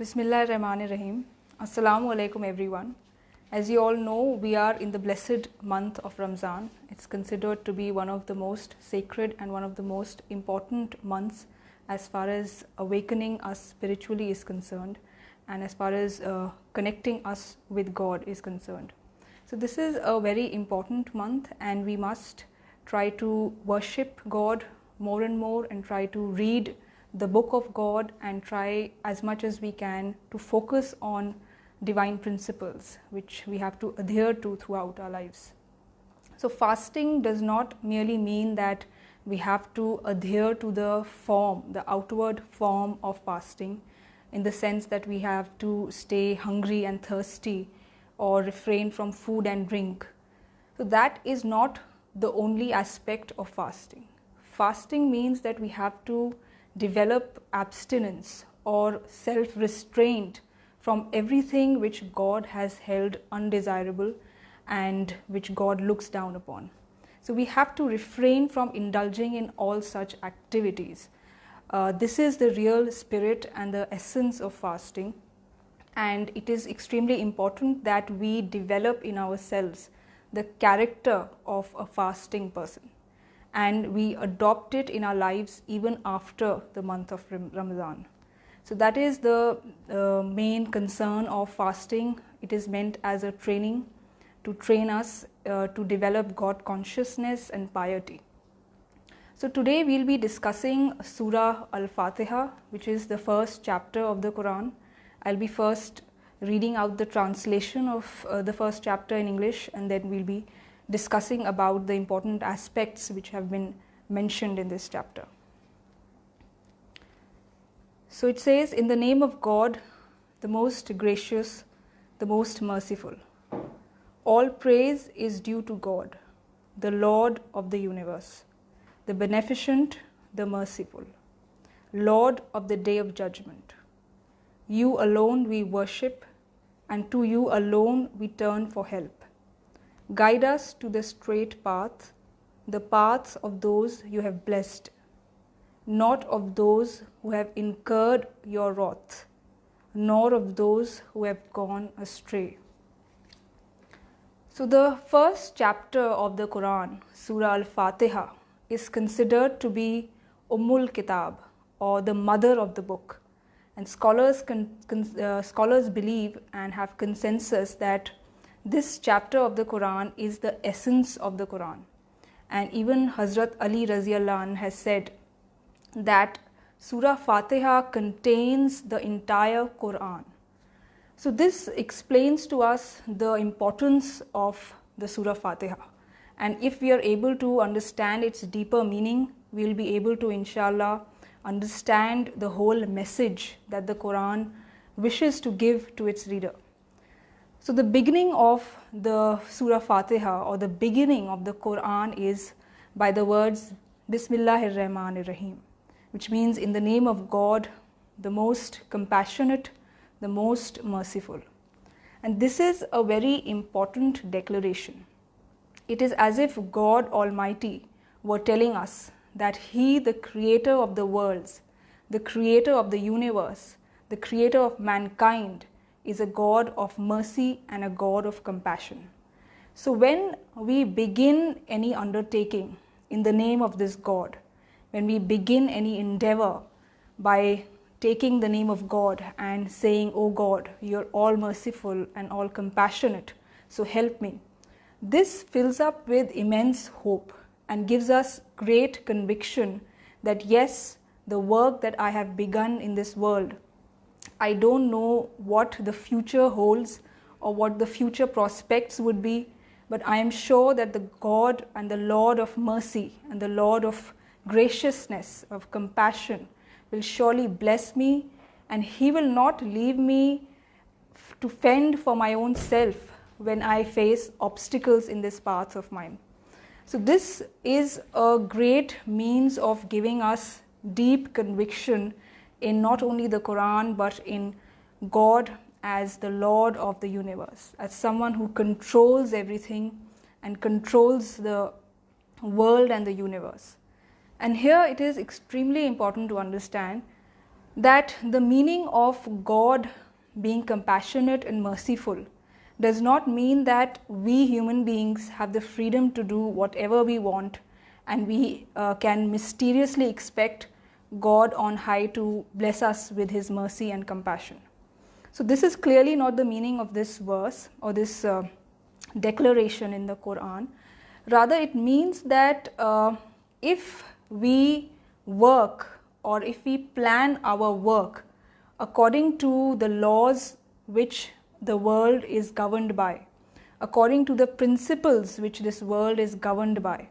Bismillahirrahmanirrahim. Assalamu alaikum everyone. As you all know, we are in the blessed month of Ramzan. It's considered to be one of the most sacred and one of the most important months as far as awakening us spiritually is concerned and as far as connecting us with God is concerned. So this is a very important month and we must try to worship God more and more and try to read the book of God and try as much as we can to focus on divine principles which we have to adhere to throughout our lives. So fasting does not merely mean that we have to adhere to the form, the outward form of fasting, in the sense that we have to stay hungry and thirsty or refrain from food and drink. So that is not the only aspect of fasting. Fasting means that we have to develop abstinence or self-restraint from everything which God has held undesirable and which God looks down upon. So we have to refrain from indulging in all such activities. This is the real spirit and the essence of fasting, and it is extremely important that we develop in ourselves the character of a fasting person and we adopt it in our lives even after the month of Ramadan. So that is the main concern of fasting. It is meant as a training to train us to develop God consciousness and piety. So today we will be discussing Surah Al-Fatiha, which is the first chapter of the Quran. I'll be first reading out the translation of the first chapter in English, and then we'll be discussing about the important aspects which have been mentioned in this chapter. So it says, in the name of God, the most gracious, the most merciful. All praise is due to God, the Lord of the universe, the beneficent, the merciful, Lord of the day of judgment. You alone we worship, and to you alone we turn for help. Guide us to the straight path, the paths of those you have blessed, not of those who have incurred your wrath, nor of those who have gone astray. So the first chapter of the Quran, Surah Al-Fatiha, is considered to be Ummul Kitab, or the mother of the book. And scholars believe and have consensus that this chapter of the Quran is the essence of the Quran. And even Hazrat Ali Raziyallahu Anh has said that Surah Fatiha contains the entire Quran. So this explains to us the importance of the Surah Fatiha. And if we are able to understand its deeper meaning, we will be able to, inshallah, understand the whole message that the Quran wishes to give to its reader. So the beginning of the Surah Fatiha, or the beginning of the Quran, is by the words Bismillahirrahmanirrahim, which means in the name of God, the most compassionate, the most merciful. And this is a very important declaration. It is as if God Almighty were telling us that He, the creator of the worlds, the creator of the universe, the creator of mankind, is a God of mercy and a God of compassion. So when we begin any undertaking in the name of this God, when we begin any endeavor by taking the name of God and saying, "Oh God, you're all merciful and all compassionate, so help me," this fills up with immense hope and gives us great conviction that yes, the work that I have begun in this world, I don't know what the future holds or what the future prospects would be, but I am sure that the God and the Lord of mercy and the Lord of graciousness, of compassion, will surely bless me, and He will not leave me to fend for my own self when I face obstacles in this path of mine. So this is a great means of giving us deep conviction in not only the Quran but in God as the Lord of the universe, as someone who controls everything and controls the world and the universe. And here it is extremely important to understand that the meaning of God being compassionate and merciful does not mean that we human beings have the freedom to do whatever we want and we can mysteriously expect God on high to bless us with His mercy and compassion. So this is clearly not the meaning of this verse or this declaration in the Quran. Rather, it means that if we work or if we plan our work according to the laws which the world is governed by, according to the principles which this world is governed by,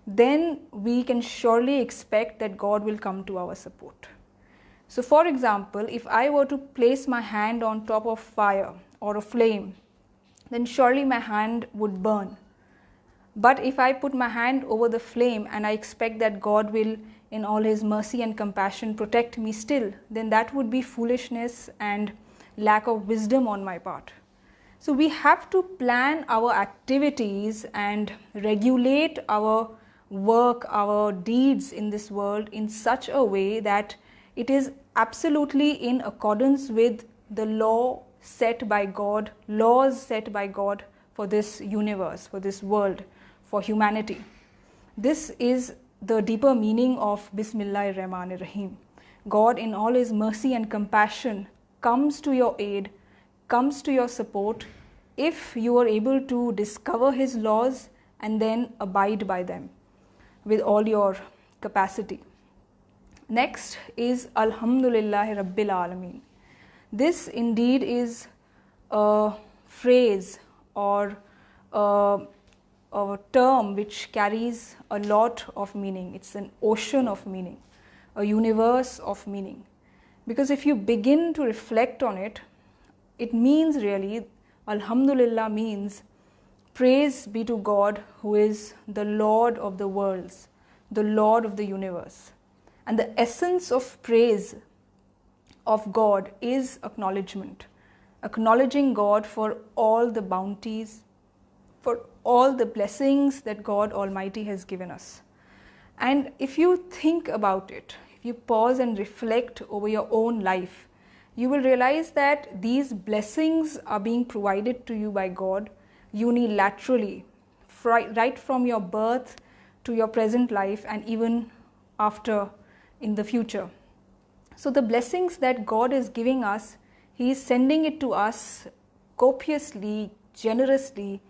then we can surely expect that God will come to our support. So for example, if I were to place my hand on top of fire or a flame, then surely my hand would burn. But if I put my hand over the flame and I expect that God will, in all His mercy and compassion, protect me still, then that would be foolishness and lack of wisdom on my part. So we have to plan our activities and regulate our work, our deeds in this world in such a way that it is absolutely in accordance with the laws set by God for this universe, for this world, for humanity. This is the deeper meaning of Bismillahir Rahmanir Rahim. God, in all His mercy and compassion, comes to your aid, comes to your support if you are able to discover His laws and then abide by them with all your capacity. Next is Alhamdulillahi Rabbil Alameen. This indeed is a phrase or a term which carries a lot of meaning. It's an ocean of meaning, a universe of meaning. Because if you begin to reflect on it, it means really, Alhamdulillah means praise be to God who is the Lord of the worlds, the Lord of the universe. And the essence of praise of God is acknowledgement, acknowledging God for all the bounties, for all the blessings that God Almighty has given us. And if you think about it, if you pause and reflect over your own life, you will realize that these blessings are being provided to you by God unilaterally, right from your birth to your present life and even after in the future. So the blessings that God is giving us, He is sending it to us copiously, generously,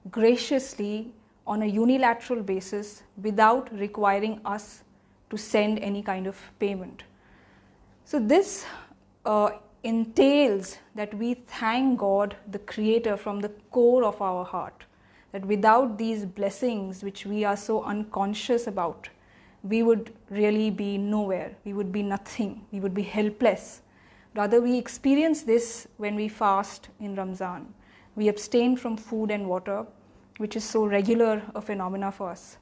graciously on a unilateral basis without requiring us to send any kind of payment. So this entails that we thank God, the Creator, from the core of our heart, that without these blessings which we are so unconscious about, we would really be nowhere, we would be nothing, we would be helpless. Rather, we experience this when we fast in Ramzan. We abstain from food and water, which is so regular a phenomena for us.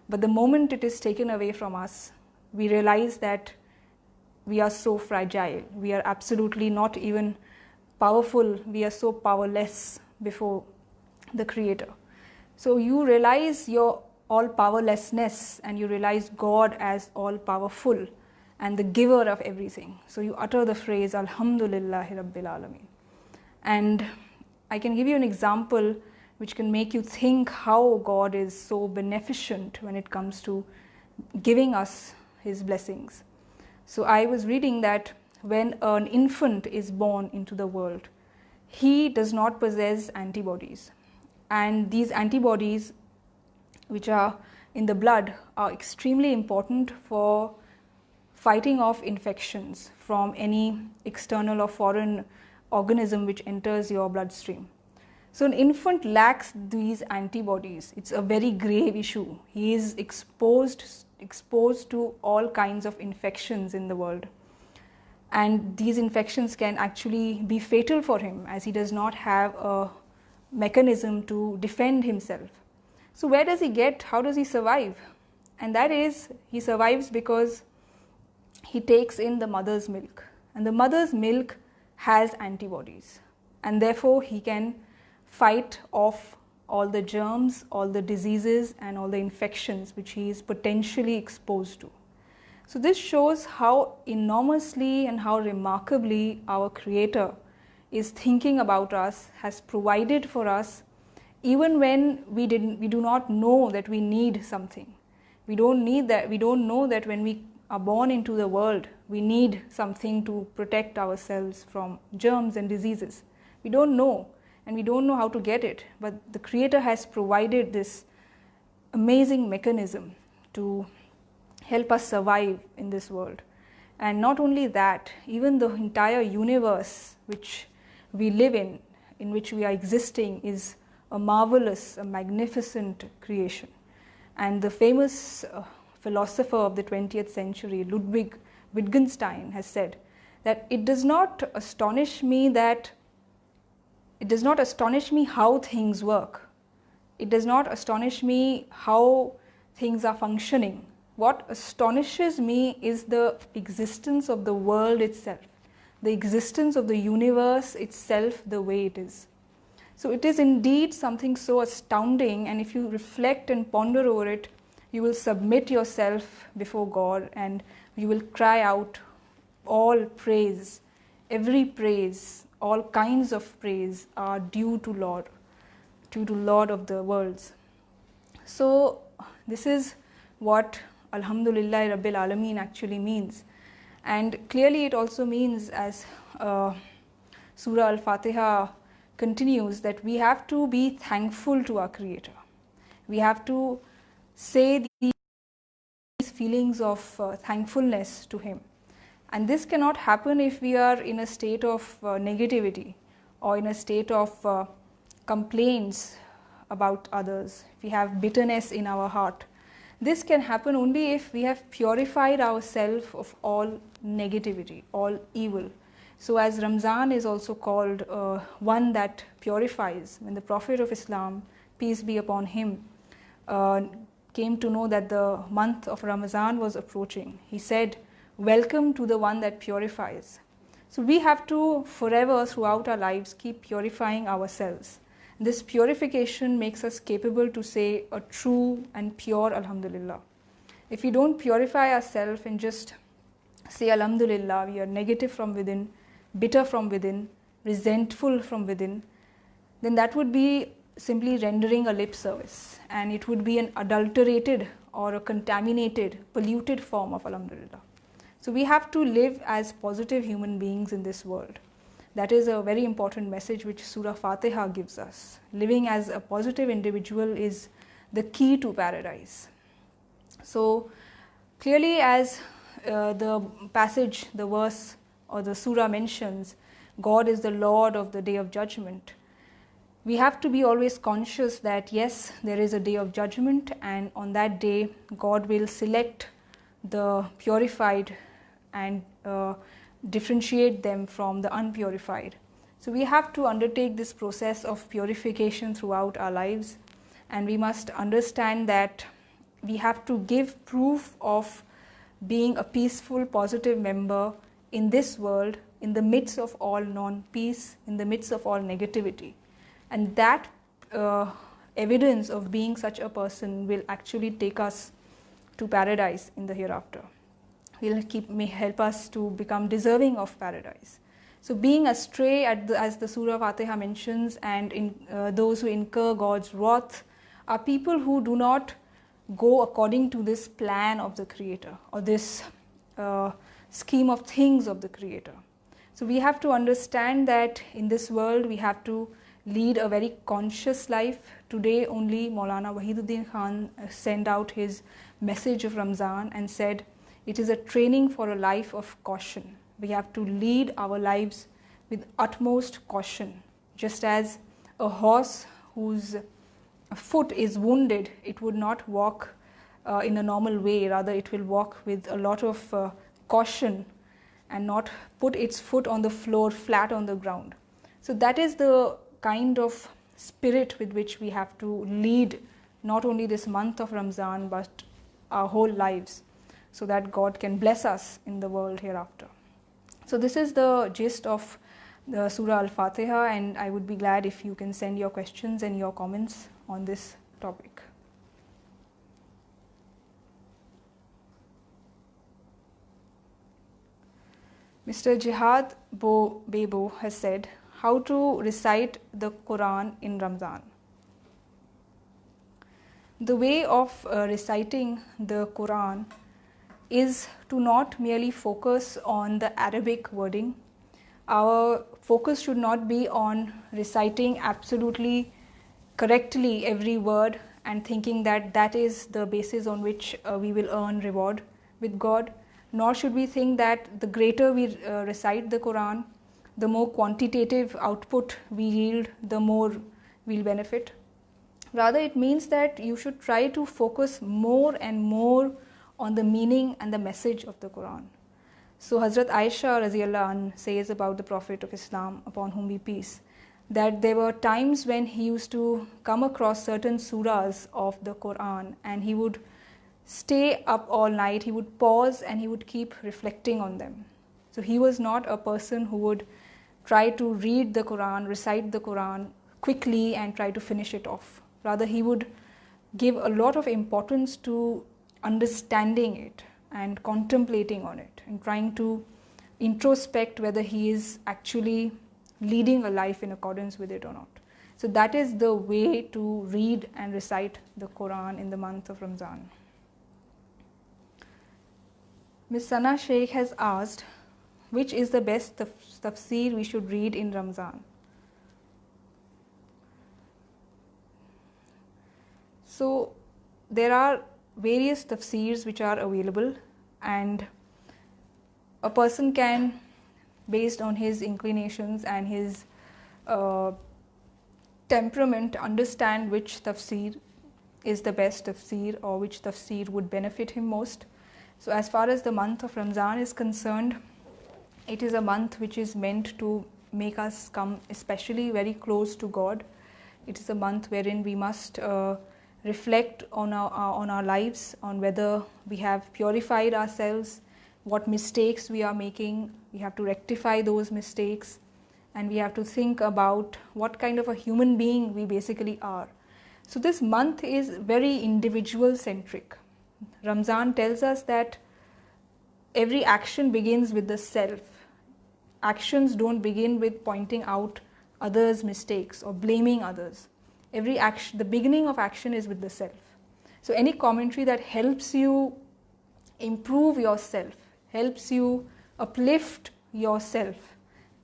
But the moment it is taken away from us, we realize that we are so fragile. We are absolutely not even powerful. We are so powerless before the Creator. So you realize your all powerlessness and you realize God as all powerful and the giver of everything. So you utter the phrase Alhamdulillahi Rabbil Alameen. And I can give you an example which can make you think how God is so beneficent when it comes to giving us His blessings. So I was reading that when an infant is born into the world, he does not possess antibodies. And these antibodies, which are in the blood, are extremely important for fighting off infections from any external or foreign organism which enters your bloodstream. So an infant lacks these antibodies. It's a very grave issue. He is exposed to all kinds of infections in the world. And these infections can actually be fatal for him, as he does not have a mechanism to defend himself. So where does he get, how does he survive? And that is, he survives because he takes in the mother's milk. And the mother's milk has antibodies. And therefore he can fight off all the germs, all the diseases and all the infections which he is potentially exposed to. So this shows how enormously and how remarkably our Creator is thinking about us, has provided for us, even when we do not know that we need something. We don't know that when we are born into the world, we need something to protect ourselves from germs and diseases. We don't know, and we don't know how to get it, but the Creator has provided this amazing mechanism to help us survive in this world. And not only that, even the entire universe which we live in which we are existing, is a marvelous, a magnificent creation. And the famous philosopher of the 20th century, Ludwig Wittgenstein, has said that it does not astonish me how things work. It does not astonish me how things are functioning. What astonishes me is the existence of the world itself, the existence of the universe itself the way it is. So it is indeed something so astounding, and if you reflect and ponder over it, you will submit yourself before God and you will cry out all praise, every praise, all kinds of praise are due to Lord of the worlds. So this is what Alhamdulillah Rabbil Alameen actually means. And clearly it also means, as Surah Al-Fatiha continues, that we have to be thankful to our Creator. We have to say these feelings of thankfulness to Him. And this cannot happen if we are in a state of negativity or in a state of complaints about others, if we have bitterness in our heart. This can happen only if we have purified ourselves of all negativity, all evil. So as Ramzan is also called one that purifies, when the Prophet of Islam, peace be upon him, came to know that the month of Ramadan was approaching, he said, "Welcome to the one that purifies." So we have to forever throughout our lives keep purifying ourselves. This purification makes us capable to say a true and pure Alhamdulillah. If we don't purify ourselves and just say Alhamdulillah, we are negative from within, bitter from within, resentful from within, then that would be simply rendering a lip service, and it would be an adulterated or a contaminated, polluted form of Alhamdulillah. So we have to live as positive human beings in this world. That is a very important message which Surah Fatiha gives us. Living as a positive individual is the key to paradise. So clearly, as the passage, the verse or the surah mentions, God is the Lord of the Day of Judgment. We have to be always conscious that yes, there is a day of judgment, and on that day God will select the purified and differentiate them from the unpurified. So we have to undertake this process of purification throughout our lives, and we must understand that we have to give proof of being a peaceful, positive member in this world, in the midst of all non-peace, in the midst of all negativity. And that evidence of being such a person will actually take us to paradise in the hereafter. May help us to become deserving of paradise. So being astray, as the Surah Fatiha mentions, and those who incur God's wrath are people who do not go according to this plan of the Creator or this scheme of things of the Creator. So we have to understand that in this world we have to lead a very conscious life. Today only Maulana Wahiduddin Khan sent out his message of Ramzan and said, it is a training for a life of caution. We have to lead our lives with utmost caution. Just as a horse whose foot is wounded, it would not walk in a normal way, rather it will walk with a lot of caution and not put its foot on the floor flat on the ground. So that is the kind of spirit with which we have to lead not only this month of Ramzan but our whole lives, so that God can bless us in the world hereafter. So this is the gist of the Surah Al-Fatiha, and I would be glad if you can send your questions and your comments on this topic. Mr. Jihad Bebo has said, how to recite the Quran in Ramzan. The way of reciting the Quran is to not merely focus on the Arabic wording. Our focus should not be on reciting absolutely correctly every word and thinking that that is the basis on which we will earn reward with God. Nor should we think that the greater we recite the Quran, the more quantitative output we yield, the more we'll benefit. Rather, it means that you should try to focus more and more on the meaning and the message of the Quran. So Hazrat Aisha Raziyallahu Anh says about the Prophet of Islam, upon whom be peace, that there were times when he used to come across certain surahs of the Quran and he would stay up all night, he would pause and he would keep reflecting on them. So he was not a person who would try to read the Quran, recite the Quran quickly and try to finish it off. Rather, he would give a lot of importance to understanding it and contemplating on it and trying to introspect whether he is actually leading a life in accordance with it or not. So that is the way to read and recite the Quran in the month of Ramzan. Ms. Sana Sheikh has asked, which is the best tafsir we should read in Ramzan? So there are various tafsirs which are available, and a person can, based on his inclinations and his temperament, understand which tafsir is the best tafsir or which tafsir would benefit him most. So as far as the month of Ramzan is concerned, it is a month which is meant to make us come especially very close to God. It is a month wherein we must reflect on our lives, on whether we have purified ourselves, what mistakes we are making. We have to rectify those mistakes, and we have to think about what kind of a human being we basically are. So this month is very individual centric. Ramzan tells us that every action begins with the self. Actions don't begin with pointing out others' mistakes or blaming others. Every action, the beginning of action is with the self. So any commentary that helps you improve yourself, helps you uplift yourself,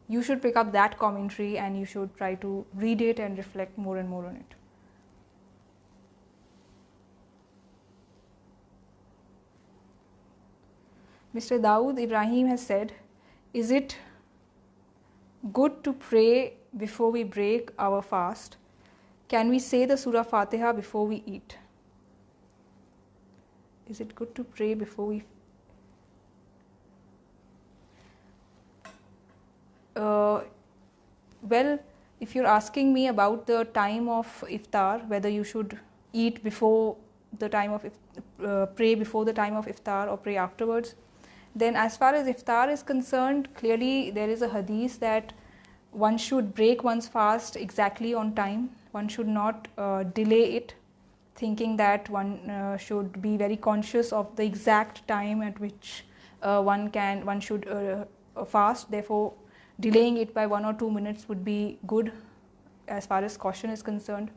you should pick up that commentary and you should try to read it and reflect more and more on it. Mr. Dawood Ibrahim has said, is it good to pray before we break our fast? Can we say the Surah Fatiha before we eat? Is it good to pray before we... well, if you're asking me about the time of iftar, whether you should eat before the time of pray before the time of iftar or pray afterwards, then as far as iftar is concerned, clearly there is a hadith that one should break one's fast exactly on time. One should not delay it, thinking that one should be very conscious of the exact time at which one should fast. Therefore, delaying it by 1 or 2 minutes would be good as far as caution is concerned.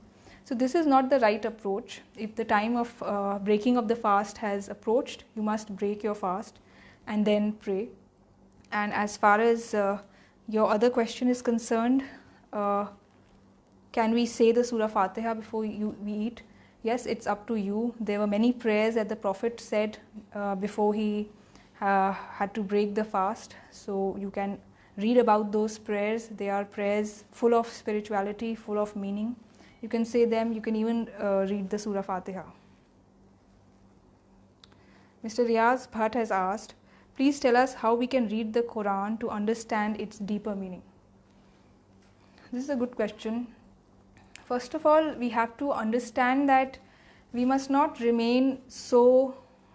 So this is not the right approach. If the time of breaking of the fast has approached, you must break your fast and then pray. And as far as your other question is concerned, can we say the Surah Fatiha before we eat? Yes, it's up to you. There were many prayers that the Prophet said before he had to break the fast. So you can read about those prayers. They are prayers full of spirituality, full of meaning. You can say them. You can even read the Surah Fatiha. Mr. Riaz Bhatt has asked, please tell us how we can read the Quran to understand its deeper meaning. This is a good question. First of all, we have to understand that we must not remain so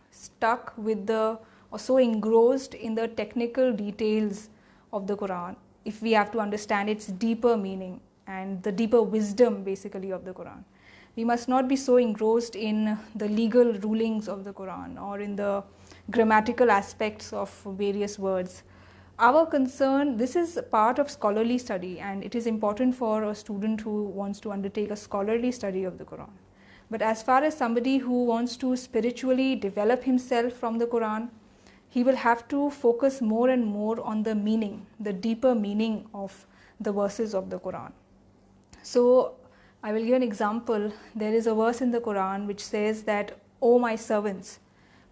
stuck with or so engrossed in the technical details of the Quran if we have to understand its deeper meaning and the deeper wisdom basically of the Quran. We must not be so engrossed in the legal rulings of the Quran or in the grammatical aspects of various words. Our concern, this is part of scholarly study, and it is important for a student who wants to undertake a scholarly study of the Quran. But as far as somebody who wants to spiritually develop himself from the Quran, he will have to focus more and more on the meaning, the deeper meaning of the verses of the Quran. So I will give an example. There is a verse in the Quran which says that, "O my servants,"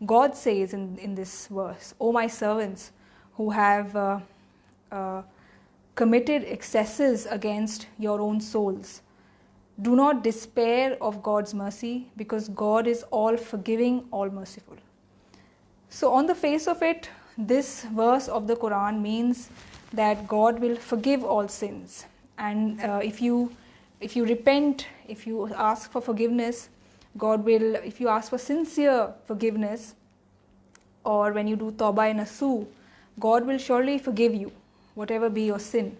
God says in this verse, "O my servants who have committed excesses against your own souls, do not despair of God's mercy, because God is all forgiving, all merciful." So on the face of it, this verse of the Quran means that God will forgive all sins, and if you repent, if you ask for forgiveness, God will, if you ask for sincere forgiveness, or when you do tawbah nasuh, God will surely forgive you, whatever be your sin.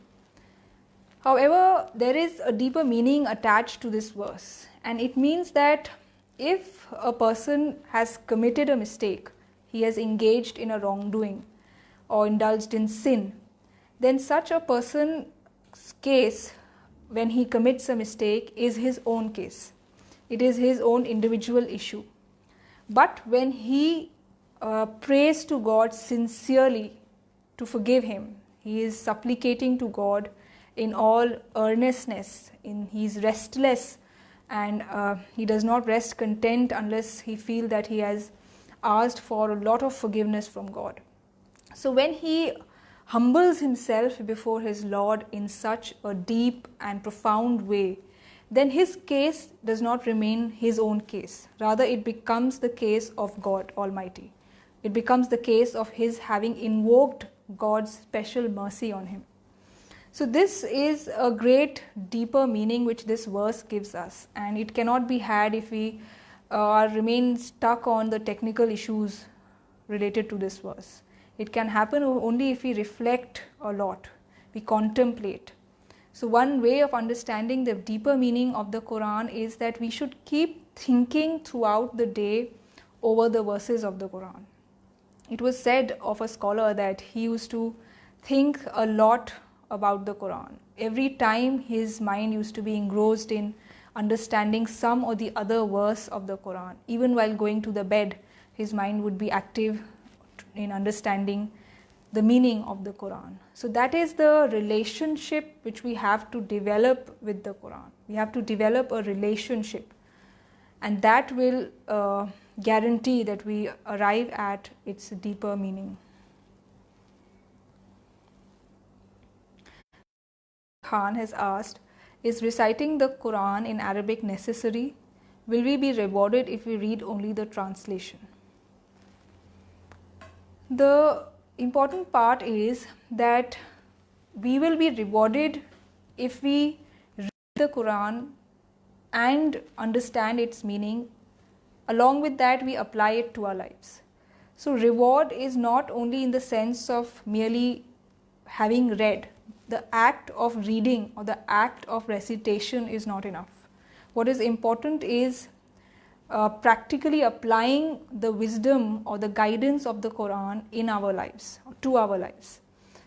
However, there is a deeper meaning attached to this verse, and it means that if a person has committed a mistake, he has engaged in a wrongdoing or indulged in sin, then such a person's case, when he commits a mistake, is his own case. It is his own individual issue. But when he prays to God sincerely to forgive him, he is supplicating to God in all earnestness, he is restless, and he does not rest content unless he feels that he has asked for a lot of forgiveness from God. So when he humbles himself before his Lord in such a deep and profound way, then his case does not remain his own case. Rather, it becomes the case of God Almighty. It becomes the case of his having invoked God's special mercy on him. So this is a great deeper meaning which this verse gives us, and it cannot be had if we remain stuck on the technical issues related to this verse. It can happen only if we reflect a lot, we contemplate. So one way of understanding the deeper meaning of the Quran is that we should keep thinking throughout the day over the verses of the Quran. It was said of a scholar that he used to think a lot about the Quran. Every time his mind used to be engrossed in understanding some or the other verse of the Quran. Even while going to the bed, his mind would be active in understanding the meaning of the Quran. So that is the relationship which we have to develop with the Quran. We have to develop a relationship, and that will guarantee that we arrive at its deeper meaning. Khan has asked, is reciting the Quran in Arabic necessary? Will we be rewarded if we read only the translation? The important part is that we will be rewarded if we read the Quran and understand its meaning. Along with that, we apply it to our lives. So reward is not only in the sense of merely having read. The act of reading or the act of recitation is not enough. What is important is practically applying the wisdom or the guidance of the Quran in our lives, to our lives.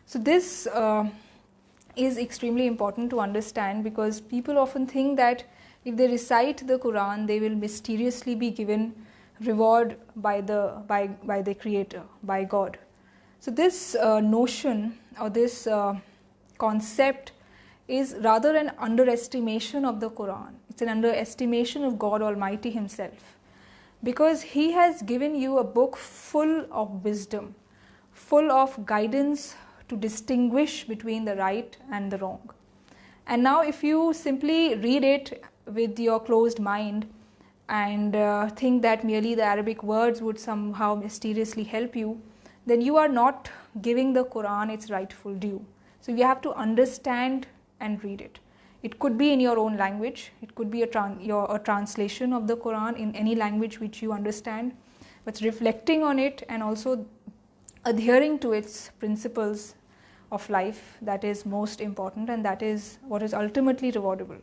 So this is extremely important to understand, because people often think that if they recite the Quran, they will mysteriously be given reward by the Creator, by God. So this notion or this concept is rather an underestimation of the Quran. It's an underestimation of God Almighty Himself, because He has given you a book full of wisdom, full of guidance to distinguish between the right and the wrong. And now if you simply read it with your closed mind and think that merely the Arabic words would somehow mysteriously help you, then you are not giving the Quran its rightful due. So you have to understand and read it. It could be in your own language, it could be a translation of the Quran in any language which you understand, but reflecting on it and also adhering to its principles of life, that is most important, and that is what is ultimately rewardable.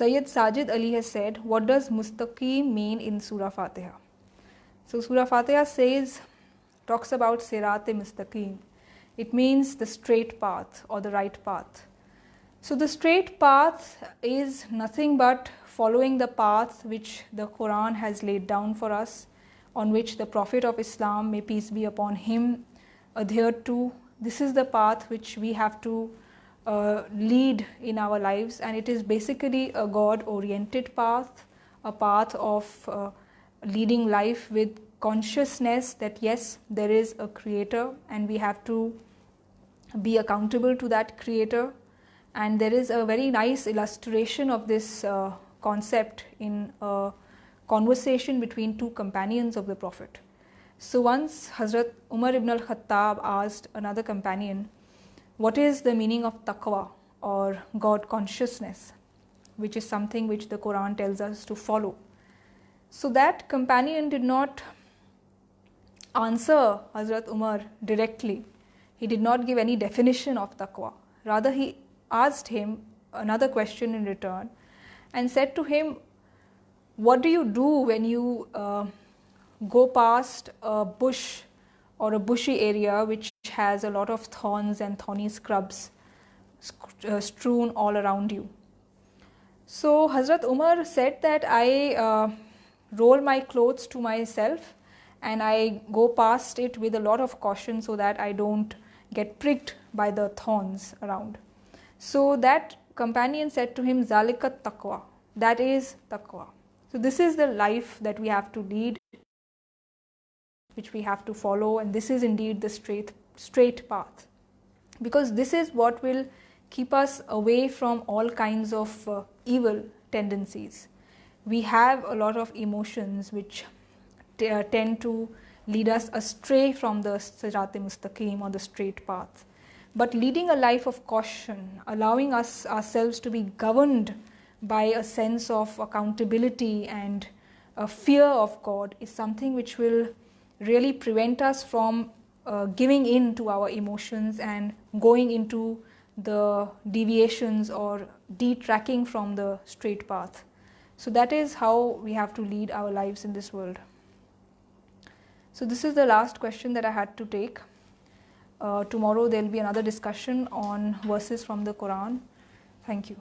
Sayyid Sajid Ali has said, what does Mustaqim mean in Surah Fatiha? So Surah Fatiha talks about Sirat-e Mustaqim. It means the straight path or the right path. So the straight path is nothing but following the path which the Quran has laid down for us, on which the Prophet of Islam, may peace be upon him, adhered to. This is the path which we have to lead in our lives, and it is basically a God-oriented path, a path of leading life with consciousness that yes, there is a creator and we have to be accountable to that creator. And there is a very nice illustration of this concept in a conversation between two companions of the Prophet. So once Hazrat Umar ibn al-Khattab asked another companion, what is the meaning of taqwa or God consciousness, which is something which the Quran tells us to follow. So that companion did not answer Hazrat Umar directly. He did not give any definition of taqwa. Rather, he asked him another question in return and said to him, what do you do when you go past a bush or a bushy area which has a lot of thorns and thorny scrubs strewn all around you? So Hazrat Umar said that I roll my clothes to myself and I go past it with a lot of caution so that I don't get pricked by the thorns around. So that companion said to him, Zalikat taqwa, that is taqwa. So this is the life that we have to lead, which we have to follow, and this is indeed the straight path, because this is what will keep us away from all kinds of evil tendencies. We have a lot of emotions which tend to lead us astray from the Sirat-e Mustaqim or the straight path. But leading a life of caution, allowing ourselves to be governed by a sense of accountability and a fear of God is something which will really prevent us from giving in to our emotions and going into the deviations or detracking from the straight path. So that is how we have to lead our lives in this world. So this is the last question that I had to take. Tomorrow there will be another discussion on verses from the Quran. Thank you.